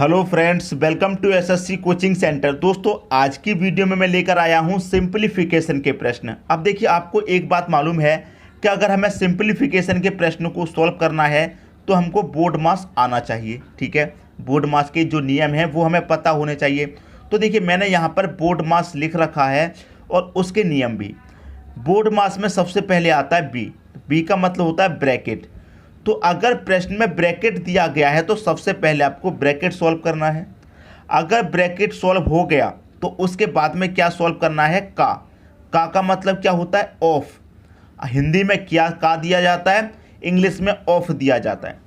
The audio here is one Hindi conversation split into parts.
Hello friends, welcome to SSC coaching centre. दोस्तों, आज की वीडियो में मैं लेकर आया हूं सिंपलीफिकेशन के प्रश्न। अब देखिए, आपको एक बात मालूम है कि अगर हमें सिंपलीफिकेशन के प्रश्न को सॉल्व करना है तो हमको बोर्ड मास आना चाहिए। ठीक है, बोर्ड मास के जो नियम हैं वो हमें पता होने चाहिए। तो देखिए, मैंने यहाँ पर बोर्ड मास लिख रखा है और उसके नियम भी। बोर्ड मास में सबसे पहले आता है बी। बी का मतलब होता है ब्रैकेट। तो अगर प्रश्न में ब्रैकेट दिया गया है तो सबसे पहले आपको ब्रैकेट सॉल्व करना है। अगर ब्रैकेट सॉल्व हो गया तो उसके बाद में क्या सॉल्व करना है, का मतलब क्या होता है, ऑफ। हिंदी में क्या का दिया जाता है, इंग्लिश में ऑफ दिया जाता है।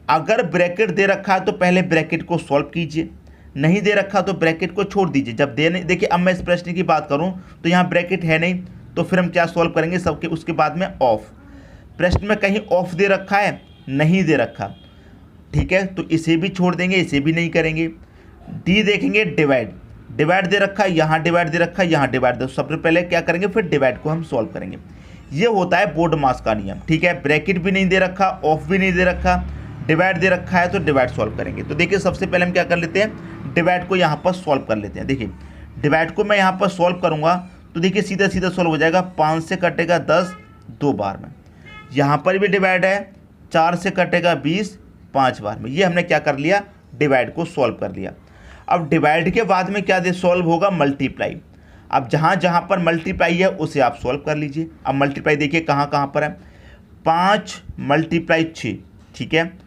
अगर ब्रैकेट दे रखा है तो पहले ब्रैकेट को सॉल्व कीजिए, नहीं दे रखा तो ब्रैकेट को छोड़ दीजिए। जब देने देखिए, अब मैं इस प्रश्न की बात करूं तो यहाँ ब्रैकेट है नहीं, तो फिर हम क्या सॉल्व करेंगे, सबके उसके बाद में ऑफ। प्रश्न में कहीं ऑफ दे रखा है, नहीं दे रखा, ठीक है, तो इसे भी छोड़ देंगे, इसे भी नहीं करेंगे। डी देखेंगे, डिवाइड। डिवाइड दे रखा है, यहाँ डिवाइड दे रखा है, यहाँ डिवाइड दे, सबसे पहले क्या करेंगे, फिर डिवाइड को हम सॉल्व करेंगे। ये होता है बोर्ड मास का नियम। ठीक है, ब्रैकेट भी नहीं दे रखा, ऑफ भी नहीं दे रखा, डिवाइड दे रखा है तो डिवाइड सॉल्व करेंगे। तो देखिए, सबसे पहले हम क्या कर लेते हैं, डिवाइड को यहाँ पर सॉल्व कर लेते हैं। देखिए, डिवाइड को मैं यहाँ पर सॉल्व करूँगा तो देखिए सीधा सीधा सॉल्व हो जाएगा। 5 से कटेगा 10 2 बार में। यहाँ पर भी डिवाइड है, 4 से कटेगा 20 5 बार में। ये हमने क्या कर लिया, डिवाइड को सॉल्व कर लिया। अब डिवाइड के बाद में क्या दे सॉल्व होगा, मल्टीप्लाई। अब जहाँ जहाँ पर मल्टीप्लाई है उसे आप सॉल्व कर लीजिए। अब मल्टीप्लाई देखिए कहाँ कहाँ पर है, 5 × 6, ठीक है,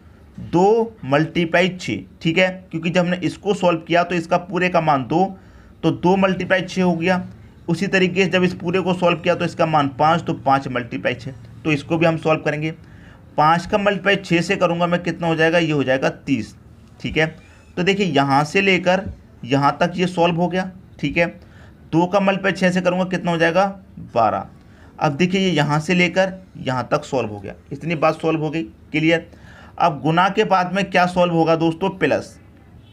2 × 6, ठीक है, क्योंकि जब हमने इसको सॉल्व किया तो इसका पूरे का मान 2, तो 2 × 6 हो गया। उसी तरीके से जब इस पूरे को सॉल्व किया तो इसका मान 5, तो 5 × 6, तो इसको भी हम सॉल्व करेंगे। 5 का मल्टीप्लाई 6 से करूँगा मैं, कितना हो जाएगा, ये हो जाएगा 30। ठीक है, तो देखिए यहाँ से लेकर यहाँ तक ये सॉल्व हो गया। ठीक है, 2 का मल्टीप्लाई 6 से करूँगा, कितना हो जाएगा, 12। अब देखिए ये यहाँ से लेकर यहाँ तक सॉल्व हो गया। इतनी बात सॉल्व हो गई, क्लियर। अब गुना के बाद में क्या सॉल्व होगा दोस्तों, प्लस।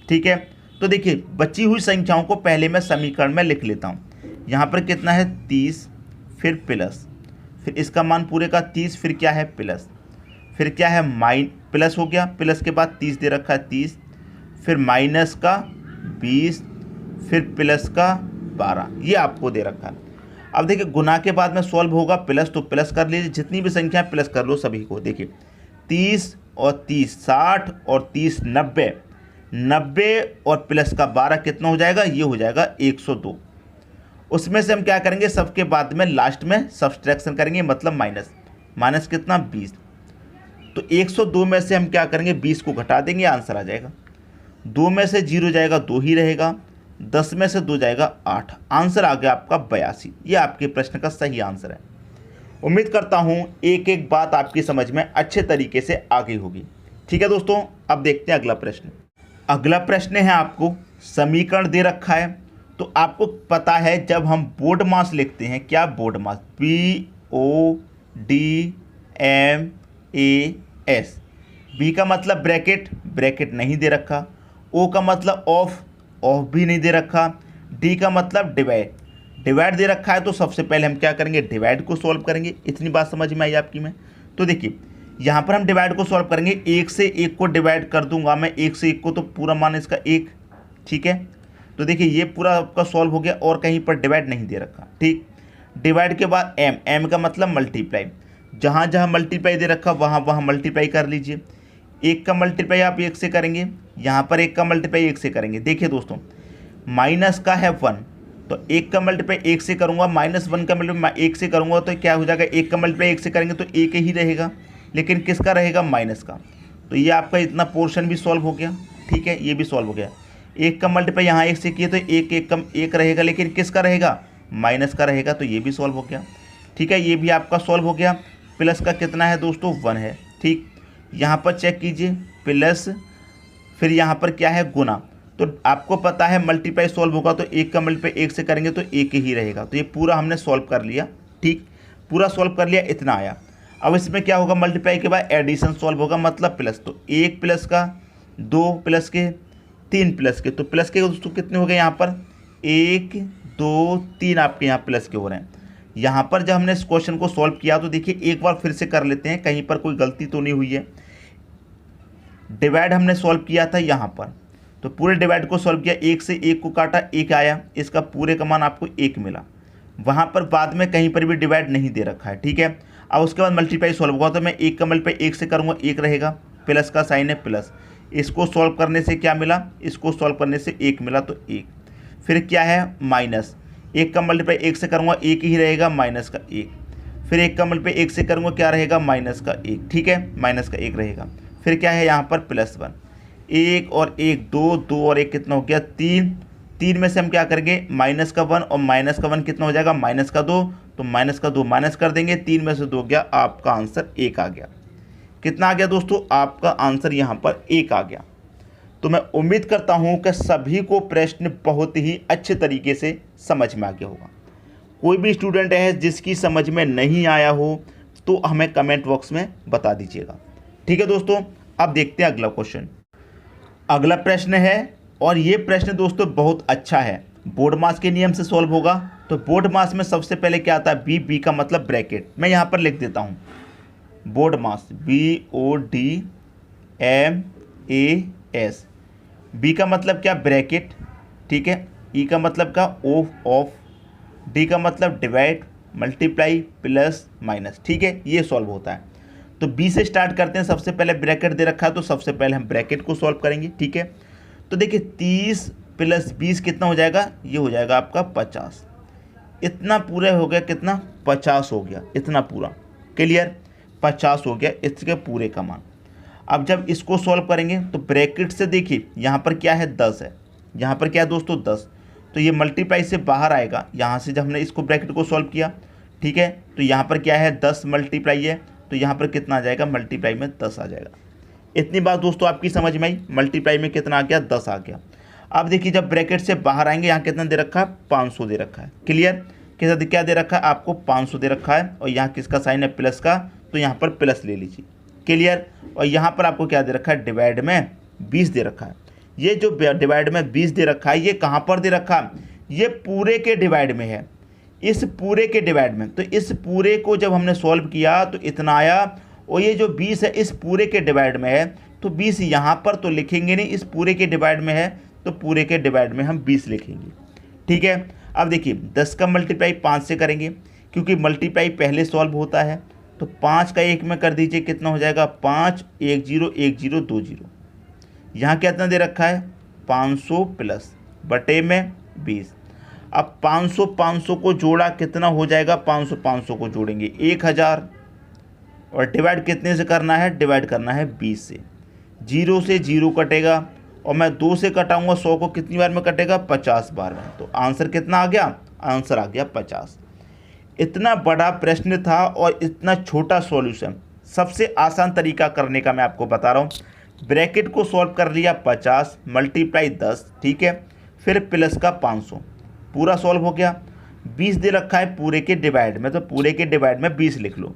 ठीक है, तो देखिए बची हुई संख्याओं को पहले मैं समीकरण में लिख लेता हूँ। यहाँ पर कितना है, 30, फिर प्लस, फिर इसका मान पूरे का 30, फिर क्या है, प्लस, फिर क्या है, प्लस हो गया, प्लस के बाद 30 दे रखा है 30, फिर माइनस का 20, फिर प्लस का 12, ये आपको दे रखा है। अब देखिए गुना के बाद में सॉल्व होगा प्लस, तो प्लस कर लीजिए, जितनी भी संख्या है प्लस कर लो सभी को। देखिए 30 और 30 60 और 30 90, 90 और प्लस का 12 कितना हो जाएगा, ये हो जाएगा 102। उसमें से हम क्या करेंगे, सबके बाद में लास्ट में सब्सट्रैक्शन करेंगे, मतलब माइनस। माइनस कितना, 20। तो 102 में से हम क्या करेंगे, 20 को घटा देंगे, आंसर आ जाएगा। 2 में से 0 जाएगा, 2 ही रहेगा। 10 में से 2 जाएगा, 8। आंसर आ गया आपका 82। ये आपके प्रश्न का सही आंसर है। उम्मीद करता हूँ एक एक बात आपकी समझ में अच्छे तरीके से आ गई होगी। ठीक है दोस्तों, अब देखते हैं अगला प्रश्न। अगला प्रश्न है, आपको समीकरण दे रखा है। तो आपको पता है जब हम बोर्ड मास लिखते हैं, क्या बोर्ड मास, BODMAS। बी का मतलब ब्रैकेट, ब्रैकेट नहीं दे रखा। ओ का मतलब ऑफ, ऑफ भी नहीं दे रखा। डी का मतलब डिवाइड, डिवाइड दे रखा है। तो सबसे पहले हम क्या करेंगे, डिवाइड को सॉल्व करेंगे। इतनी बात समझ में आई आपकी में। तो देखिए यहाँ पर हम डिवाइड को सॉल्व करेंगे। 1 से 1 को डिवाइड कर दूंगा मैं, 1 से 1 को, तो पूरा मान इसका 1। ठीक है, तो देखिए ये पूरा आपका सॉल्व हो गया और कहीं पर डिवाइड नहीं दे रखा। ठीक, डिवाइड के बाद एम, एम का मतलब मल्टीप्लाई। जहाँ जहाँ मल्टीप्लाई दे रखा वहाँ वहाँ मल्टीप्लाई कर लीजिए। 1 का मल्टीप्लाई आप 1 से करेंगे, यहाँ पर 1 का मल्टीप्लाई 1 से करेंगे। देखिए दोस्तों, माइनस का है 1, तो 1 का मल्टीप्लाई 1 से करूँगा, -1 का मल्टीप्लाई 1 से करूँगा, तो क्या हो जाएगा, 1 का मल्टीप्लाई 1 से करेंगे तो 1 ही रहेगा, लेकिन किसका रहेगा, माइनस का। तो ये आपका इतना पोर्शन भी सॉल्व हो गया। ठीक है, ये भी सॉल्व हो गया। 1 का मल्टीप्लाई यहाँ 1 से किए तो 1 1 कम 1 रहेगा, लेकिन किसका रहेगा, माइनस का रहेगा, तो ये भी सॉल्व हो गया। ठीक है, ये भी आपका सॉल्व हो गया। प्लस का कितना है दोस्तों, 1 है। ठीक, यहाँ पर चेक कीजिए, प्लस, फिर यहाँ पर क्या है, गुना। तो आपको पता है मल्टीप्लाई सॉल्व होगा तो 1 का मल्टीप्लाई 1 से करेंगे तो 1 ही रहेगा। तो ये पूरा हमने सॉल्व कर लिया। ठीक, पूरा सॉल्व कर लिया, इतना आया। अब इसमें क्या होगा, मल्टीप्लाई के बाद एडिशन सॉल्व होगा, मतलब प्लस। तो 1 प्लस का, 2 प्लस के, 3 प्लस के, तो प्लस के दोस्तों कितने हो गए यहाँ पर, 1 2 3 आपके यहाँ प्लस के हो रहे हैं। यहाँ पर जब हमने इस क्वेश्चन को सॉल्व किया तो देखिए एक बार फिर से कर लेते हैं, कहीं पर कोई गलती तो नहीं हुई है। डिवाइड हमने सॉल्व किया था यहाँ पर, तो पूरे डिवाइड को सॉल्व किया, 1 से 1 को काटा, 1 आया, इसका पूरे का मान आपको 1 मिला। वहाँ पर बाद में कहीं पर भी डिवाइड नहीं दे रखा है, ठीक है। अब उसके बाद मल्टीप्लाई सॉल्व होगा, तो मैं 1 का मल्टीप्लाई 1 से करूँगा, 1 रहेगा, प्लस का साइन है प्लस। इसको सॉल्व करने से क्या मिला, इसको सॉल्व करने से 1 मिला, तो 1। फिर क्या है माइनस, 1 का मल्टीप्लाई 1 से करूँगा 1 ही रहेगा, माइनस का 1। फिर 1 का मल्टीप्लाई 1 से करूँगा क्या रहेगा, माइनस का 1, ठीक है, माइनस का 1 रहेगा। फिर क्या है यहाँ पर +1, 1 और 1 2, 2 और 1 कितना हो गया 3, 3 में से हम क्या करेंगे माइनस का 1, और माइनस का 1 कितना हो जाएगा माइनस का 2, तो माइनस का 2 माइनस कर देंगे, 3 में से 2 गया, आपका आंसर 1 आ गया। कितना आ गया दोस्तों, आपका आंसर यहाँ पर 1 आ गया। तो मैं उम्मीद करता हूँ कि सभी को प्रश्न बहुत ही अच्छे तरीके से समझ में आ गया होगा। कोई भी स्टूडेंट है जिसकी समझ में नहीं आया हो तो हमें कमेंट बॉक्स में बता दीजिएगा, ठीक है दोस्तों। अब देखते हैं अगला क्वेश्चन। अगला प्रश्न है, और ये प्रश्न दोस्तों बहुत अच्छा है, बोर्ड मास के नियम से सॉल्व होगा। तो बोर्ड मास में सबसे पहले क्या आता है, बी का मतलब ब्रैकेट, मैं यहाँ पर लिख देता हूँ बोर्ड मास, BODMAS। बी का मतलब क्या, ब्रैकेट, ठीक है। ई का मतलब क्या, ऑफ। डी का मतलब डिवाइड, मल्टीप्लाई, प्लस, माइनस, ठीक है, ये सॉल्व होता है। तो बी से स्टार्ट करते हैं। सबसे पहले ब्रैकेट दे रखा है, तो सबसे पहले हम ब्रैकेट को सॉल्व करेंगे, ठीक है। तो देखिए 30 + 20 कितना हो जाएगा, ये हो जाएगा आपका 50। इतना पूरा हो गया, कितना 50 हो गया, इतना पूरा क्लियर, 50 हो गया इसके पूरे का मान। अब जब इसको सॉल्व करेंगे तो ब्रैकेट से देखिए यहाँ पर क्या है 10 है, यहाँ पर क्या है दोस्तों 10, तो ये मल्टीप्लाई से बाहर आएगा। यहाँ से जब हमने इसको ब्रैकेट को सॉल्व किया, ठीक है, तो यहाँ पर क्या है 10 मल्टीप्लाई है, तो यहाँ पर कितना आ जाएगा, मल्टीप्लाई में 10 आ जाएगा। इतनी बात दोस्तों आपकी समझ में आई, मल्टीप्लाई में कितना आ गया 10 आ गया। अब देखिए जब ब्रैकेट से बाहर आएंगे, यहाँ कितना दे रखा है 500 दे रखा है, क्लियर। क्या दे रखा है आपको 500 दे रखा है, और यहाँ किसका साइन है प्लस का, तो यहाँ पर प्लस ले लीजिए, क्लियर। और यहाँ पर आपको क्या दे रखा है, डिवाइड में 20 दे रखा है। ये जो डिवाइड में 20 दे रखा है, ये कहाँ पर दे रखा है, ये पूरे के डिवाइड में है, इस पूरे के डिवाइड में। तो इस पूरे को जब हमने सॉल्व किया तो इतना आया, और ये जो 20 है इस पूरे के डिवाइड में है, तो 20 यहाँ पर तो लिखेंगे नहीं, इस पूरे के डिवाइड में है, तो पूरे के डिवाइड में हम 20 लिखेंगे, ठीक है। अब देखिए 10 का मल्टीप्लाई 5 से करेंगे, क्योंकि मल्टीप्लाई पहले सॉल्व होता है। तो 5 का 1 में कर दीजिए, कितना हो जाएगा 5, 1 0 1 0 2 0। यहाँ कितना दे रखा है 500 प्लस बटे में 20। अब 500 को जोड़ा कितना हो जाएगा, 500 को जोड़ेंगे 1000, और डिवाइड कितने से करना है, डिवाइड करना है 20 से। 0 से 0 कटेगा, और मैं 2 से कटाऊंगा, 100 को कितनी बार में कटेगा 50 बार में। तो आंसर कितना आ गया, आंसर आ गया 50। इतना बड़ा प्रश्न था और इतना छोटा सॉल्यूशन, सबसे आसान तरीका करने का मैं आपको बता रहा हूँ। ब्रैकेट को सॉल्व कर लिया 50 मल्टीप्लाई 10, ठीक है, फिर प्लस का 500, पूरा सॉल्व हो गया। 20 दे रखा है पूरे के डिवाइड में, तो पूरे के डिवाइड में 20 लिख लो।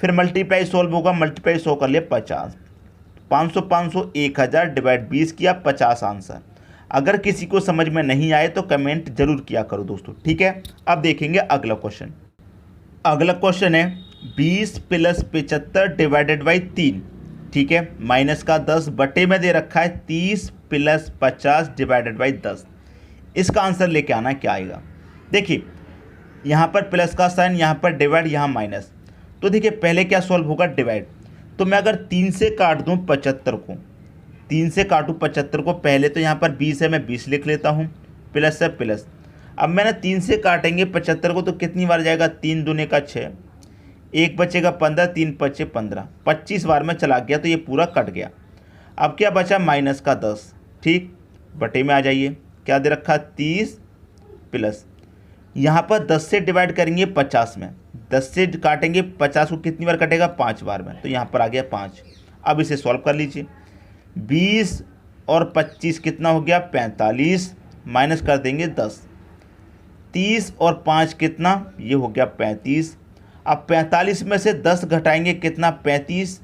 फिर मल्टीप्लाई सॉल्व होगा, मल्टीप्लाई 100 कर लिया 50, 500 500 1000 डिवाइड 20 किया 50 आंसर। अगर किसी को समझ में नहीं आए तो कमेंट जरूर किया करो दोस्तों, ठीक है। अब देखेंगे अगला क्वेश्चन। अगला क्वेश्चन है 20 + 75 डिवाइडेड बाई 3, ठीक है, माइनस का 10 बटे में दे रखा है 30 + 50 डिवाइडेड बाई 10। इसका आंसर लेके आना क्या आएगा। देखिए यहाँ पर प्लस का साइन, यहाँ पर डिवाइड, यहाँ माइनस। तो देखिए पहले क्या सॉल्व होगा, डिवाइड। तो मैं अगर 3 से काट दूँ 75 को, 3 से काटूँ 75 को, पहले तो यहाँ पर 20 है, मैं 20 लिख लेता हूँ, प्लस है प्लस। अब मैंने 3 से काटेंगे 75 को, तो कितनी बार जाएगा, 3 दूने का 6, 1 बचेगा 15, 3 बचे 15, 25 बार में चला गया, तो ये पूरा कट गया। अब क्या बचा, माइनस का 10, ठीक, बटे में आ जाइए, क्या दे रखा 30 प्लस, यहाँ पर 10 से डिवाइड करेंगे 50 में, 10 से काटेंगे 50 को, कितनी बार कटेगा 5 बार में, तो यहाँ पर आ गया 5। अब इसे सॉल्व कर लीजिए, 20 और 25 कितना हो गया 45, माइनस कर देंगे 10, 30 और 5 कितना, ये हो गया 35। अब 45 में से 10 घटाएंगे, कितना 35,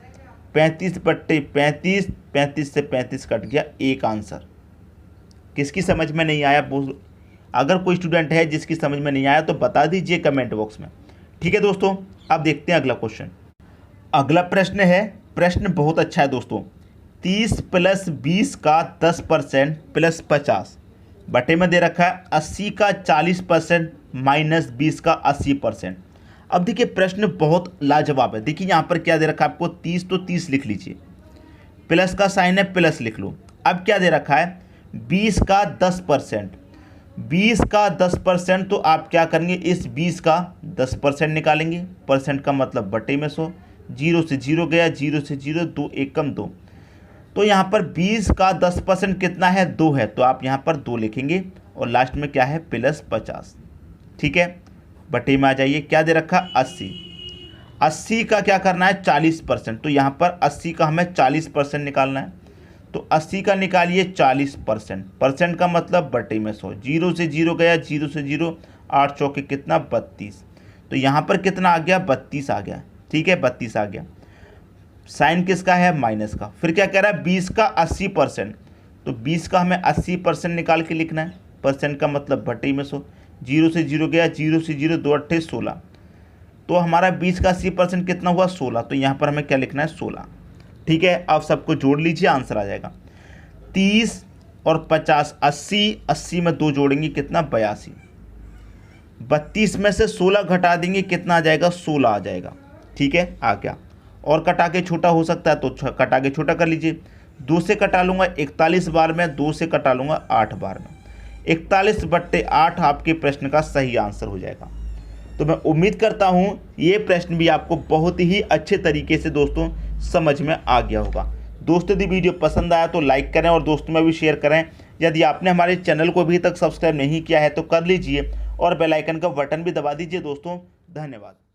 35 बट्टे 35, 35 से 35 कट गया, एक आंसर। किसकी समझ में नहीं आया, अगर कोई स्टूडेंट है जिसकी समझ में नहीं आया तो बता दीजिए कमेंट बॉक्स में, ठीक है दोस्तों। अब देखते हैं अगला क्वेश्चन। अगला प्रश्न है, प्रश्न बहुत अच्छा है दोस्तों। 30 प्लस 20 का 10% प्लस 50 बटे में दे रखा है 80 का 40% माइनस 20 का 80%। अब देखिए प्रश्न बहुत लाजवाब है। देखिए यहाँ पर क्या दे रखा है आपको 30, तो 30 लिख लीजिए, प्लस का साइन है प्लस लिख लो। अब क्या दे रखा है 20 का 10%, 20 का 10%, तो आप क्या करेंगे इस 20 का 10% निकालेंगे, परसेंट का मतलब बटे में 100, 0 से 0 गया, 0 से 0, 2 1 कम 2, तो यहाँ पर 20 का 10% कितना है 2 है, तो आप यहाँ पर 2 लिखेंगे और लास्ट में क्या है प्लस 50। ठीक है, बटे में आ जाइए, क्या दे रखा 80, 80 का क्या करना है 40%, तो यहाँ पर 80 का हमें 40% निकालना है, तो 80 का निकालिए 40%, परसेंट का मतलब बटे में 100, 0 से 0 गया, 0 से 0, 8 चौके कितना 32, तो यहाँ पर कितना आ गया 32 आ गया। ठीक है, 32 आ गया। साइन किसका है माइनस का। फिर क्या कह रहा है 20 का 80%, तो 20 का हमें 80% निकाल के लिखना है, परसेंट का मतलब बटे में 100, 0 से 0 गया, 0 से 0, 2 8 16, तो हमारा 20 का 80% कितना हुआ 16, तो यहाँ पर हमें क्या लिखना है 16। ठीक है, अब सबको जोड़ लीजिए, आंसर आ जाएगा 30 और 50 80, 80 में 2 जोड़ेंगे कितना 82, 32 में से 16 घटा देंगे कितना आ जाएगा 16 आ जाएगा। ठीक है, आ गया। और कटा के छोटा हो सकता है तो कटा के छोटा कर लीजिए, 2 से कटा लूँगा 41 बार में, 2 से कटा लूँगा 8 बार में, 41/8 आपके प्रश्न का सही आंसर हो जाएगा। तो मैं उम्मीद करता हूँ ये प्रश्न भी आपको बहुत ही अच्छे तरीके से दोस्तों समझ में आ गया होगा। दोस्तों यदि वीडियो पसंद आया तो लाइक करें और दोस्तों में भी शेयर करें। यदि आपने हमारे चैनल को अभी तक सब्सक्राइब नहीं किया है तो कर लीजिए और बेल आइकन का बटन भी दबा दीजिए। दोस्तों धन्यवाद।